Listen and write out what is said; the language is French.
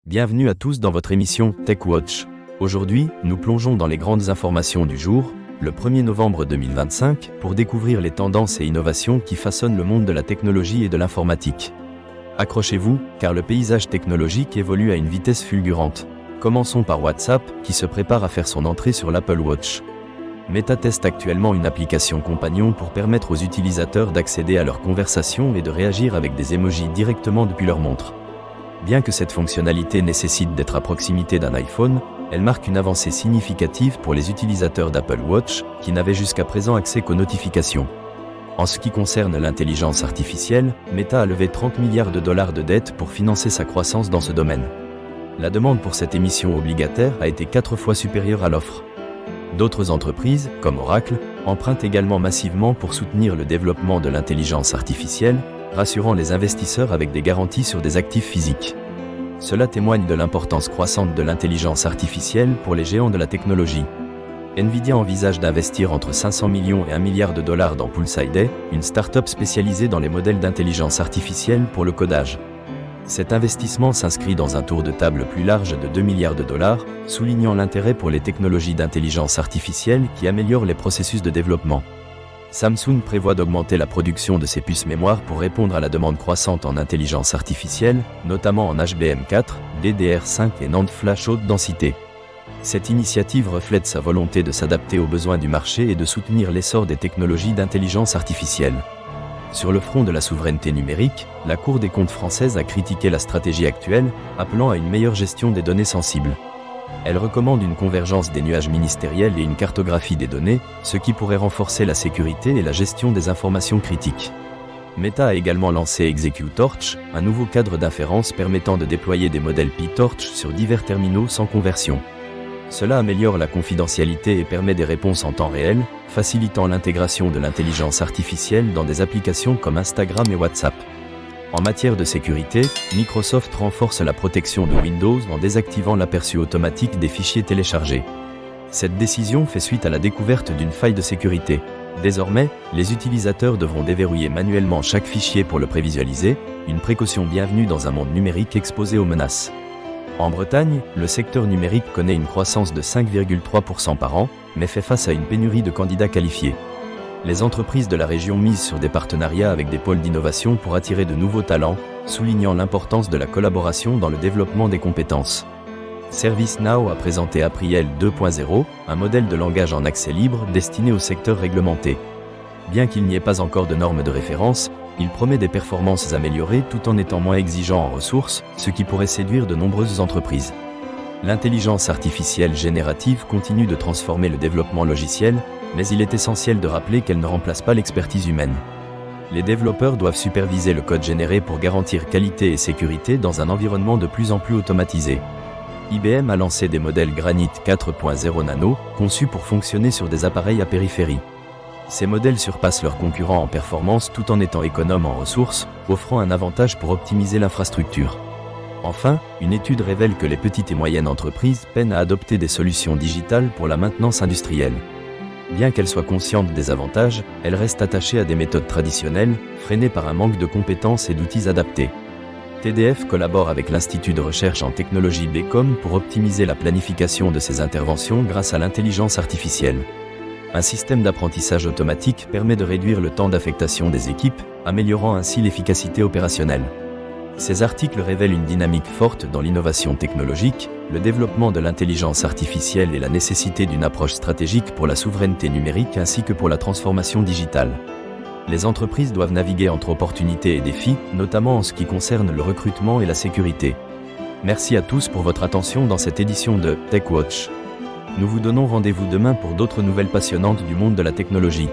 Bienvenue à tous dans votre émission Tech Watch. Aujourd'hui, nous plongeons dans les grandes informations du jour, le 1er novembre 2025, pour découvrir les tendances et innovations qui façonnent le monde de la technologie et de l'informatique. Accrochez-vous, car le paysage technologique évolue à une vitesse fulgurante. Commençons par WhatsApp, qui se prépare à faire son entrée sur l'Apple Watch. Meta teste actuellement une application compagnon pour permettre aux utilisateurs d'accéder à leurs conversations et de réagir avec des emojis directement depuis leur montre. Bien que cette fonctionnalité nécessite d'être à proximité d'un iPhone, elle marque une avancée significative pour les utilisateurs d'Apple Watch, qui n'avaient jusqu'à présent accès qu'aux notifications. En ce qui concerne l'intelligence artificielle, Meta a levé 30 milliards de dollars de dettes pour financer sa croissance dans ce domaine. La demande pour cette émission obligataire a été 4 fois supérieure à l'offre. D'autres entreprises, comme Oracle, empruntent également massivement pour soutenir le développement de l'intelligence artificielle, rassurant les investisseurs avec des garanties sur des actifs physiques. Cela témoigne de l'importance croissante de l'intelligence artificielle pour les géants de la technologie. Nvidia envisage d'investir entre 500 millions et 1 milliard de dollars dans Poolside, une start-up spécialisée dans les modèles d'intelligence artificielle pour le codage. Cet investissement s'inscrit dans un tour de table plus large de 2 milliards de dollars, soulignant l'intérêt pour les technologies d'intelligence artificielle qui améliorent les processus de développement. Samsung prévoit d'augmenter la production de ses puces mémoire pour répondre à la demande croissante en intelligence artificielle, notamment en HBM4, DDR5 et NAND flash haute densité. Cette initiative reflète sa volonté de s'adapter aux besoins du marché et de soutenir l'essor des technologies d'intelligence artificielle. Sur le front de la souveraineté numérique, la Cour des comptes française a critiqué la stratégie actuelle, appelant à une meilleure gestion des données sensibles. Elle recommande une convergence des nuages ministériels et une cartographie des données, ce qui pourrait renforcer la sécurité et la gestion des informations critiques. Meta a également lancé ExecuTorch, un nouveau cadre d'inférence permettant de déployer des modèles PyTorch sur divers terminaux sans conversion. Cela améliore la confidentialité et permet des réponses en temps réel, facilitant l'intégration de l'intelligence artificielle dans des applications comme Instagram et WhatsApp. En matière de sécurité, Microsoft renforce la protection de Windows en désactivant l'aperçu automatique des fichiers téléchargés. Cette décision fait suite à la découverte d'une faille de sécurité. Désormais, les utilisateurs devront déverrouiller manuellement chaque fichier pour le prévisualiser, une précaution bienvenue dans un monde numérique exposé aux menaces. En Bretagne, le secteur numérique connaît une croissance de 5,3% par an, mais fait face à une pénurie de candidats qualifiés. Les entreprises de la région misent sur des partenariats avec des pôles d'innovation pour attirer de nouveaux talents, soulignant l'importance de la collaboration dans le développement des compétences. ServiceNow a présenté Apriel 2.0, un modèle de langage en accès libre destiné au secteur réglementé. Bien qu'il n'y ait pas encore de normes de référence, il promet des performances améliorées tout en étant moins exigeant en ressources, ce qui pourrait séduire de nombreuses entreprises. L'intelligence artificielle générative continue de transformer le développement logiciel, mais il est essentiel de rappeler qu'elle ne remplace pas l'expertise humaine. Les développeurs doivent superviser le code généré pour garantir qualité et sécurité dans un environnement de plus en plus automatisé. IBM a lancé des modèles Granite 4.0 Nano, conçus pour fonctionner sur des appareils à périphérie. Ces modèles surpassent leurs concurrents en performance tout en étant économes en ressources, offrant un avantage pour optimiser l'infrastructure. Enfin, une étude révèle que les petites et moyennes entreprises peinent à adopter des solutions digitales pour la maintenance industrielle. Bien qu'elles soient conscientes des avantages, elles restent attachées à des méthodes traditionnelles, freinées par un manque de compétences et d'outils adaptés. TDF collabore avec l'Institut de recherche en technologie BECOM pour optimiser la planification de ses interventions grâce à l'intelligence artificielle. Un système d'apprentissage automatique permet de réduire le temps d'affectation des équipes, améliorant ainsi l'efficacité opérationnelle. Ces articles révèlent une dynamique forte dans l'innovation technologique, le développement de l'intelligence artificielle et la nécessité d'une approche stratégique pour la souveraineté numérique ainsi que pour la transformation digitale. Les entreprises doivent naviguer entre opportunités et défis, notamment en ce qui concerne le recrutement et la sécurité. Merci à tous pour votre attention dans cette édition de Tech Watch. Nous vous donnons rendez-vous demain pour d'autres nouvelles passionnantes du monde de la technologie.